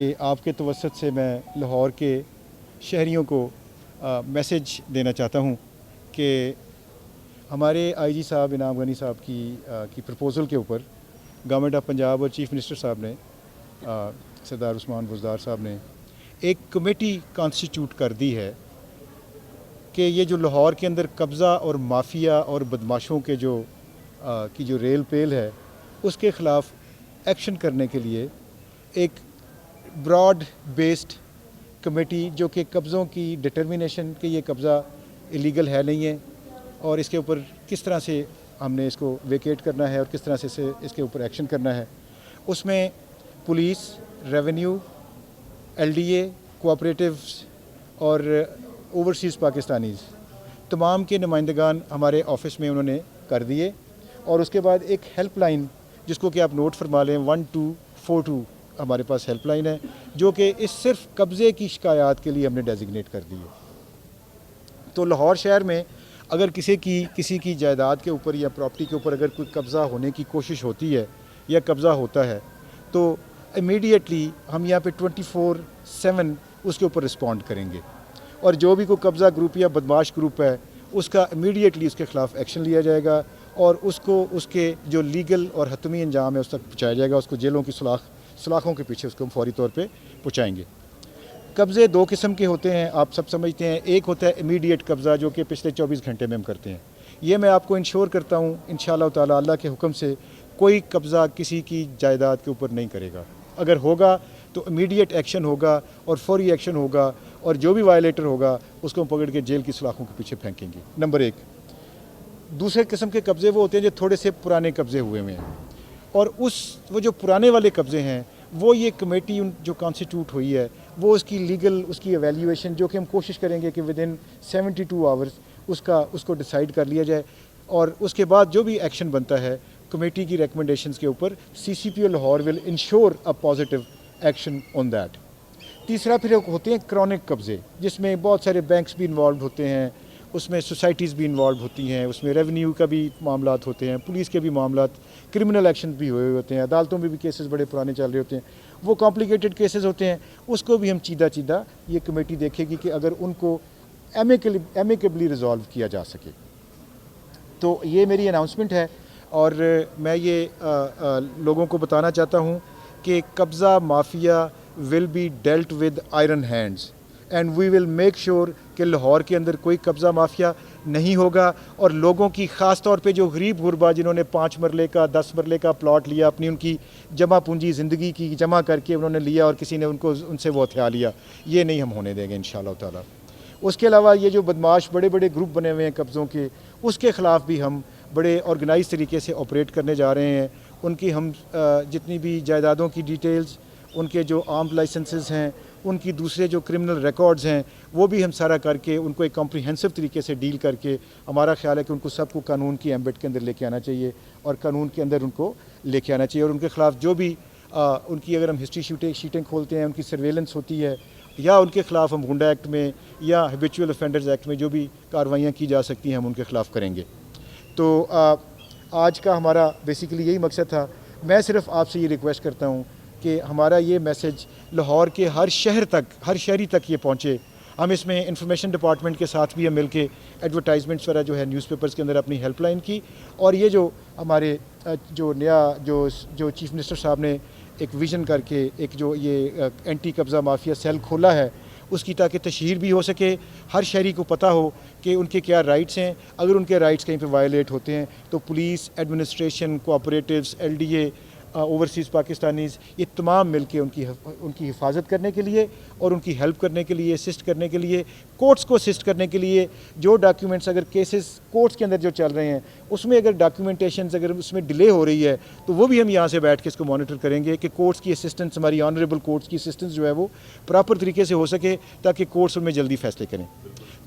کہ آپ کے توسط سے میں لاہور کے شہریوں کو میسج دینا چاہتا ہوں کہ ہمارے آئی جی صاحب انعام غنی صاحب کی پرپوزل کے اوپر گورنمنٹ آف پنجاب اور چیف منسٹر صاحب نے سردار عثمان بزدار صاحب نے ایک کمیٹی کانسٹیٹیوٹ کر دی ہے کہ یہ جو لاہور کے اندر قبضہ اور مافیا اور بدماشوں کے جو ریل پیل ہے اس کے خلاف ایکشن کرنے کے لیے ایک براڈ بیسڈ کمیٹی جو کہ قبضوں کی ڈٹرمینیشن کہ یہ قبضہ الیگل ہے نہیں ہے اور اس کے اوپر کس طرح سے ہم نے اس کو ویکیٹ کرنا ہے اور کس طرح سے اس کے اوپر ایکشن کرنا ہے، اس میں police, revenue, L D A, cooperatives اور اوورسیز پاکستانیز تمام کے نمائندگان ہمارے آفس میں انہوں نے کر دیے، اور اس کے بعد ایک ہیلپ لائن جس کو کہ آپ نوٹ فرما لیں 1242 ہمارے پاس ہیلپ لائن ہے جو کہ اس صرف قبضے کی شکایات کے لیے ہم نے ڈیزگنیٹ کر دی ہے۔ تو لاہور شہر میں اگر کسی کی جائیداد کے اوپر یا پراپرٹی کے اوپر اگر کوئی قبضہ ہونے کی کوشش ہوتی ہے یا قبضہ ہوتا ہے تو امیڈیٹلی ہم یہاں پہ 24/7 اس کے اوپر رسپونڈ کریں گے، اور جو بھی کوئی قبضہ گروپ یا بدماش گروپ ہے اس کا امیڈیٹلی اس کے خلاف ایکشن لیا جائے گا اور اس کو اس کے جو لیگل اور حتمی انجام ہے اس تک پہنچایا جائے گا، اس کو جیلوں کی سلاخوں کے پیچھے اس کو ہم فوری طور پہ پہنچائیں گے۔ قبضے دو قسم کے ہوتے ہیں، آپ سب سمجھتے ہیں۔ ایک ہوتا ہے امیڈیٹ قبضہ جو کہ پچھلے 24 گھنٹے میں ہم کرتے ہیں، یہ میں آپ کو انشور کرتا ہوں انشاءاللہ تعالی اللہ کے حکم سے کوئی قبضہ کسی کی جائیداد کے اوپر نہیں کرے گا، اگر ہوگا تو امیڈیٹ ایکشن ہوگا اور فوری ایکشن ہوگا، اور جو بھی وائلیٹر ہوگا اس کو ہم پکڑ کے جیل کی سلاخوں کے پیچھے پھینکیں گے۔ نمبر ایک۔ دوسرے قسم کے قبضے وہ ہوتے ہیں جو تھوڑے سے پرانے قبضے ہوئے ہیں، اور وہ جو پرانے والے قبضے ہیں وہ یہ کمیٹی جو کانسٹیٹیوٹ ہوئی ہے وہ اس کی لیگل اس کی ایویلیویشن جو کہ ہم کوشش کریں گے کہ ودن 72 آورز اس کو ڈیسائیڈ کر لیا جائے، اور اس کے بعد جو بھی ایکشن بنتا ہے کمیٹی کی ریکمنڈیشنز کے اوپر C C P O Lahore will ensure a positive action on that. تیسرا پھر ہوتے ہیں کرونک قبضے جس میں بہت سارے بینکس بھی انوالوڈ ہوتے ہیں، اس میں سوسائٹیز بھی انوالو ہوتی ہیں، اس میں ریونیو کا بھی معاملات ہوتے ہیں، پولیس کے بھی معاملات، کرمنل ایکشن بھی ہوئے ہوتے ہیں، عدالتوں میں بھی کیسز بڑے پرانے چل رہے ہوتے ہیں، وہ کمپلیکیٹڈ کیسز ہوتے ہیں، اس کو بھی ہم چیدہ یہ کمیٹی دیکھے گی کہ اگر ان کو ایمیکیبلی ریزالو کیا جا سکے۔ تو یہ میری اناؤنسمنٹ ہے، اور میں یہ لوگوں کو بتانا چاہتا ہوں کہ قبضہ mafia will be dealt with iron hands and we will make sure کہ لاہور کے اندر کوئی قبضہ مافیا نہیں ہوگا، اور لوگوں کی خاص طور پہ جو غریب غربا جنہوں نے 5 مرلے کا 10 مرلے کا پلاٹ لیا، اپنی ان کی جمع پونجی زندگی کی جمع کر کے انہوں نے لیا اور کسی نے ان سے وہ ہتھیا لیا، یہ نہیں ہم ہونے دیں گے انشاءاللہ تعالی۔ اس کے علاوہ یہ جو بدماش بڑے بڑے گروپ بنے ہوئے ہیں قبضوں کے، اس کے خلاف بھی ہم بڑے آرگنائز طریقے سے آپریٹ کرنے جا رہے ہیں۔ ان کی ہم جتنی بھی جائیدادوں کی ڈیٹیلز، ان کے جو آرمڈ لائسنسز ہیں، ان کی دوسرے جو کرمنل ریکارڈز ہیں، وہ بھی ہم سارا کر کے ان کو ایک کمپریہنسو طریقے سے ڈیل کر کے ہمارا خیال ہے کہ ان کو سب کو قانون کی ایمبٹ کے اندر لے کے آنا چاہیے، اور قانون کے اندر ان کو لے کے آنا چاہیے، اور ان کے خلاف جو بھی ان کی اگر ہم ہسٹری شیٹنگ کھولتے ہیں، ان کی سرویلنس ہوتی ہے، یا ان کے خلاف ہم گنڈا ایکٹ میں یا ہیبیچول افینڈرز ایکٹ میں جو بھی کارروائیاں کی جا سکتی ہیں ہم ان کے خلاف کریں گے۔ تو آج کا ہمارا بیسیکلی یہی مقصد تھا۔ میں صرف آپ سے یہ ریکویسٹ کرتا ہوں کہ ہمارا یہ میسج لاہور کے ہر شہری تک یہ پہنچے۔ ہم اس میں انفارمیشن ڈپارٹمنٹ کے ساتھ بھی ہم مل کے ایڈورٹائزمنٹس وغیرہ جو ہے نیوز پیپرز کے اندر اپنی ہیلپ لائن کی، اور یہ جو ہمارے جو نیا جو چیف منسٹر صاحب نے ایک ویژن کر کے ایک جو یہ اینٹی قبضہ مافیا سیل کھولا ہے، اس کی تاکہ تشہیر بھی ہو سکے، ہر شہری کو پتہ ہو کہ ان کے کیا رائٹس ہیں، اگر ان کے رائٹس کہیں پہ وائلیٹ ہوتے ہیں تو police, administration, cooperatives, L D A, overseas Pakistanis, یہ تمام مل کے ان کی حفاظت کرنے کے لیے اور ان کی ہیلپ کرنے کے لیے، اسسٹ کرنے کے لیے، کورٹس کو اسسٹ کرنے کے لیے، جو ڈاکیومنٹس اگر کیسز کورٹس کے اندر جو چل رہے ہیں اس میں اگر ڈاکیومنٹیشنز اگر اس میں ڈیلے ہو رہی ہے تو وہ بھی ہم یہاں سے بیٹھ کے اس کو مانیٹر کریں گے کہ کورٹس کی اسسٹنس، ہماری آنریبل کورٹس کی اسسٹنس جو ہے وہ پراپر طریقے سے ہو سکے تاکہ کورٹس ان میں جلدی فیصلے کریں۔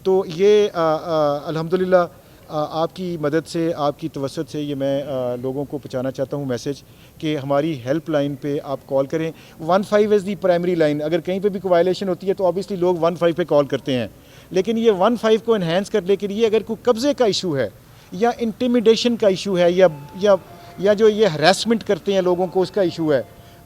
تو یہ الحمدللہ آپ کی مدد سے، آپ کی توسط سے یہ میں لوگوں کو پہنچانا چاہتا ہوں میسج کہ ہماری ہیلپ لائن پہ آپ کال کریں۔ 15 از دی پرائمری لائن، اگر کہیں پہ بھی کوئی وائلیشن ہوتی ہے تو آبویسلی لوگ 15 پہ کال کرتے ہیں، لیکن یہ 15 کو انہینس کرنے کے لیے اگر کوئی قبضے کا ایشو ہے یا انٹیمیڈیشن کا ایشو ہے یا جو یہ ہراسمنٹ کرتے ہیں لوگوں کو اس کا ایشو ہے،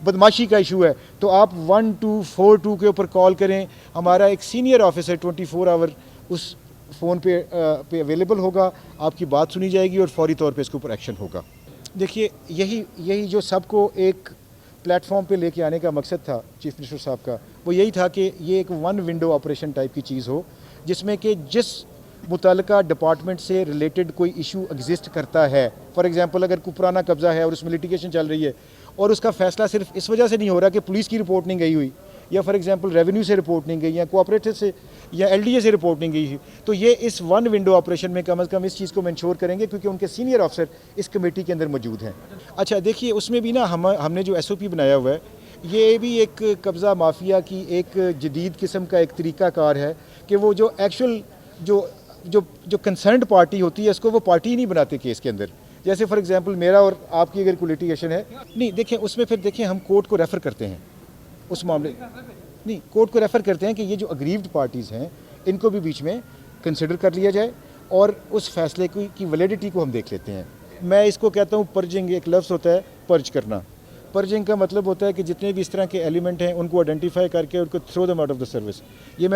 بدماشی کا ایشو ہے تو آپ 1242 کے اوپر کال کریں. ہمارا ایک سینئر آفیسر 24 آور اس فون پہ اویلیبل ہوگا, آپ کی بات سنی جائے گی اور فوری طور پہ اس کے اوپر ایکشن ہوگا. دیکھیے یہی جو سب کو ایک پلیٹ فارم پہ لے کے آنے کا مقصد تھا چیف منسٹر صاحب کا, وہ یہی تھا کہ یہ ایک ون ونڈو آپریشن ٹائپ کی چیز ہو, جس میں کہ جس متعلقہ ڈپارٹمنٹ سے ریلیٹڈ کوئی ایشو ایگزسٹ کرتا ہے, فار ایگزامپل اگر کوئی پرانا قبضہ ہے اور اس میں لیٹیگیشن چل رہی ہے اور اس کا فیصلہ صرف اس وجہ سے نہیں ہو رہا کہ پولیس کی رپورٹ نہیں گئی ہوئی, یا فار ایگزامپل ریونیو سے رپورٹ نہیں گئی, یا کوآپریٹو سے یا ایل ڈی اے سے رپورٹ نہیں گئی, تو یہ اس ون ونڈو آپریشن میں کم از کم اس چیز کو منشور کریں گے کیونکہ ان کے سینئر آفیسر اس کمیٹی کے اندر موجود ہیں. اچھا دیکھیے, اس میں بھی نا ہم نے جو ایس او پی بنایا ہوا ہے, یہ بھی ایک قبضہ مافیا کی ایک جدید قسم کا ایک طریقہ کار ہے کہ وہ جو ایکچوئل جو کنسرنڈ پارٹی ہوتی ہے اس کو وہ پارٹی ہی نہیں بناتے کیس کے اندر. جیسے فار ایگزامپل میرا اور آپ کی اگر کوئی لیٹیگیشن ہے, نہیں دیکھیں اس میں پھر دیکھیں ہم کورٹ کو ریفر کرتے ہیں اس معاملے, نہیں کورٹ کو ریفر کرتے ہیں کہ یہ جو اگریوڈ پارٹیز ہیں ان کو بھی بیچ میں کنسیڈر کر لیا جائے اور اس فیصلے کی ویلیڈیٹی کو ہم دیکھ لیتے ہیں. میں اس کو کہتا ہوں پرجنگ, ایک لفظ ہوتا ہے پرج کرنا. پرجنگ کا مطلب ہوتا ہے کہ جتنے بھی اس طرح کے ایلیمنٹ ہیں ان کو آئیڈینٹیفائی کر کے ان کو through them out of the service. یہ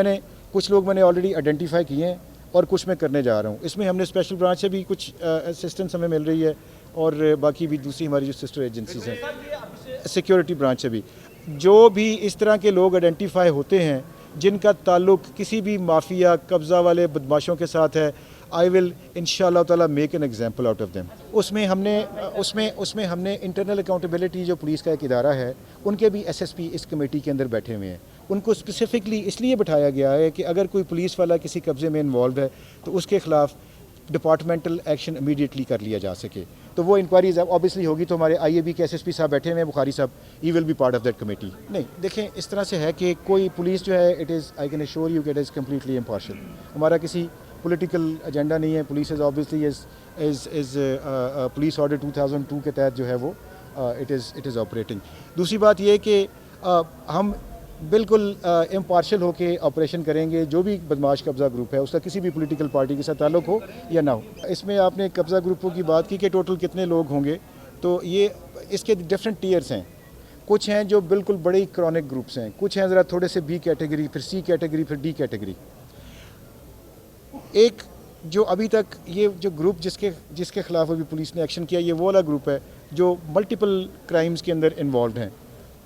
کچھ لوگ میں نے آلریڈی آئیڈینٹیفائی کیے ہیں اور کچھ میں کرنے جا رہا ہوں. اس میں ہم نے اسپیشل برانچ سے بھی کچھ اسسٹنس ہمیں مل رہی ہے اور باقی بھی دوسری ہماری جو سسٹر ایجنسیز ہیں سیکیورٹی برانچ سے بھی. جو بھی اس طرح کے لوگ آئیڈینٹیفائی ہوتے ہیں جن کا تعلق کسی بھی مافیا قبضہ والے بدماشوں کے ساتھ ہے, آئی ول ان شاء اللہ تعالیٰ make an example out of them. اس میں ہم نے انٹرنل اکاؤنٹیبلٹی جو پولیس کا ایک ادارہ ہے ان کے بھی ایس ایس پی اس کمیٹی کے اندر بیٹھے ہوئے ہیں. ان کو اسپیسیفکلی اس لیے بٹھایا گیا ہے کہ اگر کوئی پولیس والا کسی قبضے میں انوالو ہے تو اس کے خلاف ڈپارٹمنٹل ایکشن امیڈیٹلی کر لیا جا سکے. تو وہ انکوائریز آبویسلی ہوگی, تو ہمارے آئی اے بی کے ایس ایس پی صاحب بیٹھے ہوئے ہیں بخاری صاحب, he will be part of that committee. نہیں دیکھیں اس طرح سے ہے کہ کوئی پولیس جو ہے it is I can assure you کہ اٹ از کمپلیٹلی امپارشل. ہمارا کسی پولیٹیکل ایجنڈا نہیں ہے. Police is obviously is police order 2002 کے تحت جو ہے وہ اٹ از آپریٹنگ. دوسری بات یہ کہ ہم بالکل امپارشل ہو کے آپریشن کریں گے. جو بھی بدماش قبضہ گروپ ہے اس کا کسی بھی پولیٹیکل پارٹی کے ساتھ تعلق ہو یا نہ ہو. اس میں آپ نے قبضہ گروپوں کی بات کی کہ ٹوٹل کتنے لوگ ہوں گے, تو یہ اس کے ڈفرینٹ ٹیئرس ہیں. کچھ ہیں جو بالکل بڑے کرونک گروپس ہیں, کچھ ہیں ذرا تھوڑے سے بی کیٹیگری, پھر سی کیٹیگری, پھر ڈی کیٹیگری. ایک جو ابھی تک یہ جو گروپ جس کے خلاف ابھی پولیس نے ایکشن کیا, یہ وہ والا گروپ ہے جو ملٹیپل کرائمز کے اندر انوالوڈ ہیں.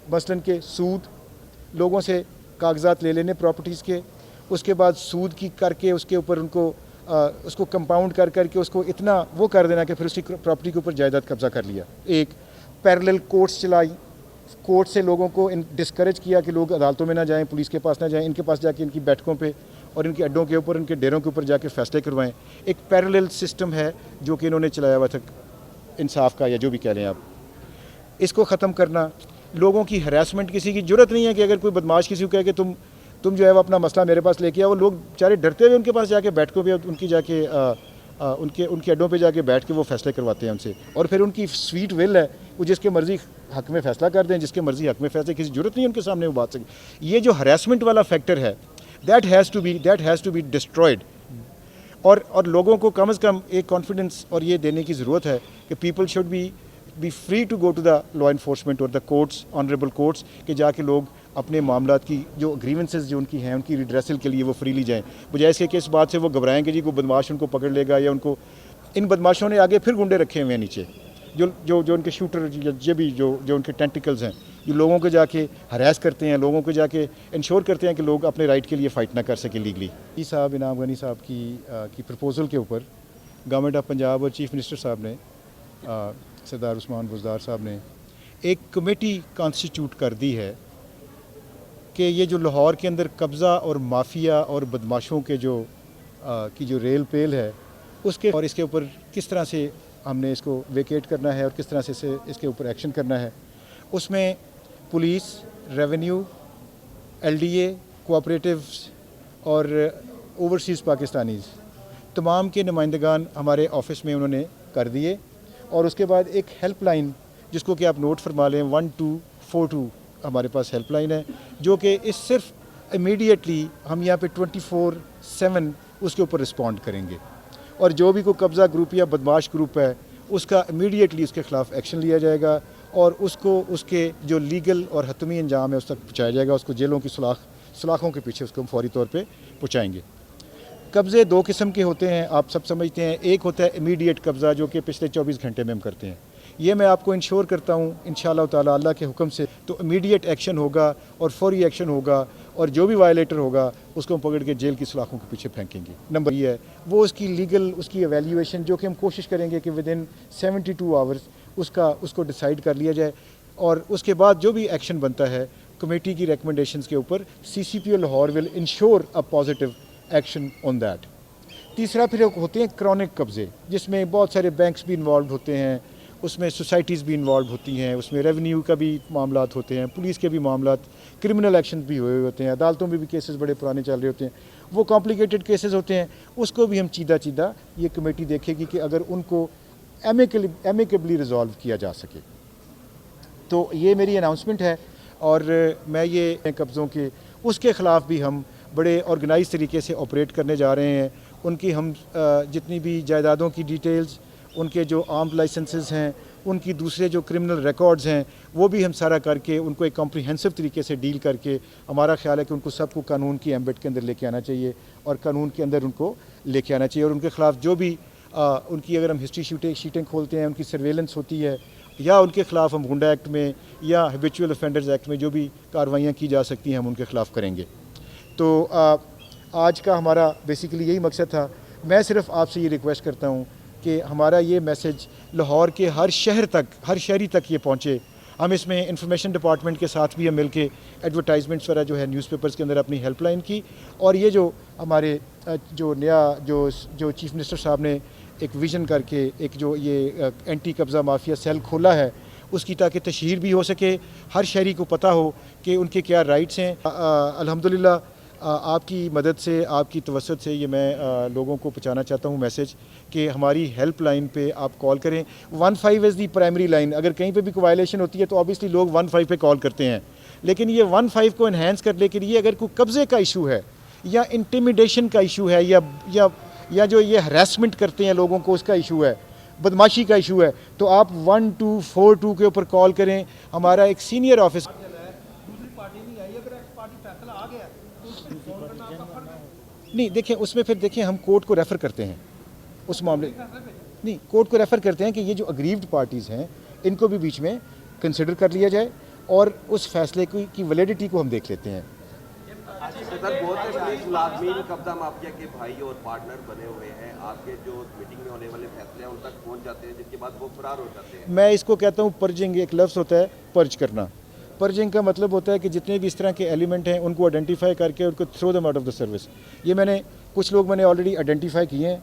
مثلاً کہ سود, لوگوں سے کاغذات لے لینے پراپرٹیز کے, اس کے بعد سود کی کر کے اس کے اوپر اس کو کمپاؤنڈ کر کے اس کو اتنا وہ کر دینا کہ پھر اس کی پراپرٹی کے اوپر جائیداد قبضہ کر لیا. ایک پیرلل کورٹس چلائی, کورٹ سے لوگوں کو ڈسکریج کیا کہ لوگ عدالتوں میں نہ جائیں, پولیس کے پاس نہ جائیں, ان کے پاس جا کے ان کی بیٹھکوں پہ اور ان کے اڈوں کے اوپر, ان کے ڈیروں کے اوپر جا کے فیصلے کروائیں. ایک پیرلل سسٹم ہے جو کہ انہوں نے چلایا ہوا تھا انصاف کا, یا جو بھی کہہ لیں آپ. اس کو ختم کرنا. لوگوں کی ہراسمنٹ, کسی کی جرت نہیں ہے کہ اگر کوئی بدماش کسی کو کہے کہ تم جو ہے وہ اپنا مسئلہ میرے پاس لے کے آؤ, وہ لوگ بیچارے ڈرتے ہوئے ان کے پاس جا کے بیٹھکوں پہ ان کی جا کے ان کے اڈوں پہ جا کے بیٹھ کے وہ فیصلے کرواتے ہیں ان سے, اور پھر ان کی سویٹ ول ہے وہ جس کے مرضی حق میں فیصلہ کر دیں, جس کے مرضی حق میں فیصلے, کسی ضرورت نہیں ان کے سامنے وہ بات سکے. یہ جو ہراسمنٹ والا فیکٹر ہے that has to be destroyed. اور لوگوں کو کم از کم ایک کانفیڈنس اور یہ دینے کی ضرورت ہے کہ people should be free to go to the law enforcement اور دا کورٹس, آنریبل کورٹس, کہ جا کے لوگ اپنے معاملات کی جو گریونسز جو ان کی ہیں ان کی ریڈریسل کے لیے وہ فریلی جائیں, بجائے اس کے کہ اس بات سے وہ گھبرائیں کہ جی کوئی بدماش ان کو پکڑ لے گا, یا ان کو ان بدماشوں نے آگے پھر گنڈے رکھے ہوئے ہیں نیچے جو ان کے شوٹر, یہ بھی جو ان کے ٹینٹیکلز ہیں, جو لوگوں کو جا کے ہراس کرتے ہیں, لوگوں کو جا کے انشور کرتے ہیں کہ لوگ اپنے رائٹ کے لیے فائٹ نہ کر سکیں لیگلی. صاحب انعام غنی صاحب کی پرپوزل کے اوپر گورنمنٹ آف پنجاب اور چیف منسٹر صاحب نے, سردار عثمان بزدار صاحب نے ایک کمیٹی کانسٹیٹیوٹ کر دی ہے کہ یہ جو لاہور کے اندر قبضہ اور مافیا اور بدماشوں کے جو ریل پیل ہے اس کے اوپر کس طرح سے ہم نے اس کو ویکیٹ کرنا ہے اور کس طرح سے اس کے اوپر ایکشن کرنا ہے. اس میں police, revenue, L D A, cooperatives اور اوورسیز پاکستانیز تمام کے نمائندگان ہمارے آفس میں انہوں نے کر دیے. اور اس کے بعد ایک ہیلپ لائن جس کو کہ آپ نوٹ فرما لیں 1242 ہمارے پاس ہیلپ لائن ہے, جو کہ اس صرف امیڈیٹلی ہم یہاں پہ 24/7 اس کے اوپر رسپونڈ کریں گے, اور جو بھی کوئی قبضہ گروپ یا بدماش گروپ ہے اس کا امیڈیٹلی اس کے خلاف ایکشن لیا جائے گا. اور اس کو اس کے جو لیگل اور حتمی انجام ہے اس تک پہنچایا جائے گا. اس کو جیلوں کی سلاخوں کے پیچھے اس کو ہم فوری طور پہ پہنچائیں گے. قبضے دو قسم کے ہوتے ہیں, آپ سب سمجھتے ہیں. ایک ہوتا ہے امیڈیٹ قبضہ جو کہ پچھلے 24 گھنٹے میں ہم کرتے ہیں. یہ میں آپ کو انشور کرتا ہوں انشاءاللہ تعالیٰ اللہ کے حکم سے تو امیڈیٹ ایکشن ہوگا اور فوری ایکشن ہوگا, اور جو بھی وائلیٹر ہوگا اس کو ہم پکڑ کے جیل کی سلاخوں کے پیچھے پھینکیں گے. نمبر یہ ہے وہ اس کی لیگل اس کی ایویلیویشن جو کہ ہم کوشش کریں گے کہ ود ان 72 آورس اس کو ڈیسائیڈ کر لیا جائے, اور اس کے بعد جو بھی ایکشن بنتا ہے کمیٹی کی ریکمنڈیشنز کے اوپر CCPO Lahore will ensure a positive action on that. تیسرا پھر ہوتے ہیں کرونک قبضے جس میں بہت سارے بینکس بھی انوالوڈ ہوتے ہیں, اس میں سوسائٹیز بھی انوالوڈ ہوتی ہیں, اس میں ریونیو کا بھی معاملات ہوتے ہیں, پولیس کے بھی معاملات, کرمنل ایکشن بھی ہوئے ہوتے ہیں, عدالتوں میں بھی کیسز بڑے پرانے چل رہے ہوتے ہیں. وہ کمپلیکیٹڈ کیسز ہوتے ہیں, اس کو بھی ہم چیدہ یہ کمیٹی دیکھے گی کہ اگر ان کو ایمیکیبلی ریزالو کیا جا سکے. تو یہ میری اناؤنسمنٹ ہے, اور میں یہ قبضوں کے اس کے خلاف بھی ہم بڑے آرگنائز طریقے سے آپریٹ کرنے جا رہے ہیں. ان کی ہم جتنی بھی جائیدادوں کی ڈیٹیلز, ان کے جو آرمڈ لائسنسز ہیں, ان کی دوسرے جو کرمنل ریکارڈز ہیں, وہ بھی ہم سارا کر کے ان کو ایک کمپریہنسو طریقے سے ڈیل کر کے ہمارا خیال ہے کہ ان کو سب کو قانون کی ایمبٹ کے اندر لے کے آنا چاہیے, اور قانون کے اندر ان کو لے کے آنا چاہیے. اور ان کے خلاف جو بھی ان کی اگر ہم ہسٹری شیٹیں کھولتے ہیں, ان کی سرویلنس ہوتی ہے, یا ان کے خلاف ہم گنڈا ایکٹ میں یا ہیبیچول افینڈرز ایکٹ میں جو بھی کارروائیاں کی جا سکتی ہیں ہم ان کے خلاف کریں گے. تو آج کا ہمارا بیسیکلی یہی مقصد تھا. میں صرف آپ سے یہ ریکویسٹ کرتا ہوں کہ ہمارا یہ میسج لاہور کے ہر شہری تک یہ پہنچے. ہم اس میں انفارمیشن ڈپارٹمنٹ کے ساتھ بھی ہم مل کے ایڈورٹائزمنٹس وغیرہ جو ہے نیوز پیپرز کے اندر اپنی ہیلپ لائن کی, اور یہ جو ہمارے جو نیا جو چیف منسٹر صاحب نے ایک ویژن کر کے ایک جو یہ اینٹی قبضہ مافیا سیل کھولا ہے, اس کی تاکہ تشہیر بھی ہو سکے, ہر شہری کو پتہ ہو کہ ان کے کیا رائٹس ہیں. الحمدللہ آپ کی مدد سے, آپ کی توسط سے یہ میں لوگوں کو پہنچانا چاہتا ہوں میسج کہ ہماری ہیلپ لائن پہ آپ کال کریں. 15 از دی پرائمری لائن. اگر کہیں پہ بھی کوئی وائلیشن ہوتی ہے تو آبویسلی لوگ 15 پہ کال کرتے ہیں, لیکن یہ 15 کو انہینس کرنے کے لیے اگر کوئی قبضے کا ایشو ہے یا انٹیمیڈیشن کا ایشو ہے یا جو یہ ہراسمنٹ کرتے ہیں لوگوں کو اس کا ایشو ہے, بدماشی کا ایشو ہے, تو آپ 1242 کے اوپر کال کریں. ہمارا ایک سینئر آفس نہیں دیکھیں, اس میں پھر دیکھیں ہم کورٹ کو ریفر کرتے ہیں اس معاملے نہیں, کورٹ کو ریفر کرتے ہیں کہ یہ جو اگریوڈ پارٹیز ہیں ان کو بھی بیچ میں کنسیڈر کر لیا جائے, اور اس فیصلے کی ویلیڈیٹی کو ہم دیکھ لیتے ہیں. بہت سے پولیس ملازمین قبضہ مافیا کے بھائی اور پارٹنر بنے ہوئے ہیں, آپ کے جو میٹنگ میں ہونے والے فیصلے ہیں ان تک پہنچ جاتے ہیں, جس کے بعد وہ فرار ہو جاتے ہیں. میں اس کو کہتا ہوں پرجنگ. ایک لفظ ہوتا ہے پرج کرنا. پرجنگ کا مطلب ہوتا ہے کہ جتنے بھی اس طرح کے ایلیمنٹ ہیں ان کو آئیڈینٹیفائی کر کے ان کو through them out of the service. یہ کچھ لوگ میں نے آلریڈی آئیڈینٹیفائی کیے ہیں,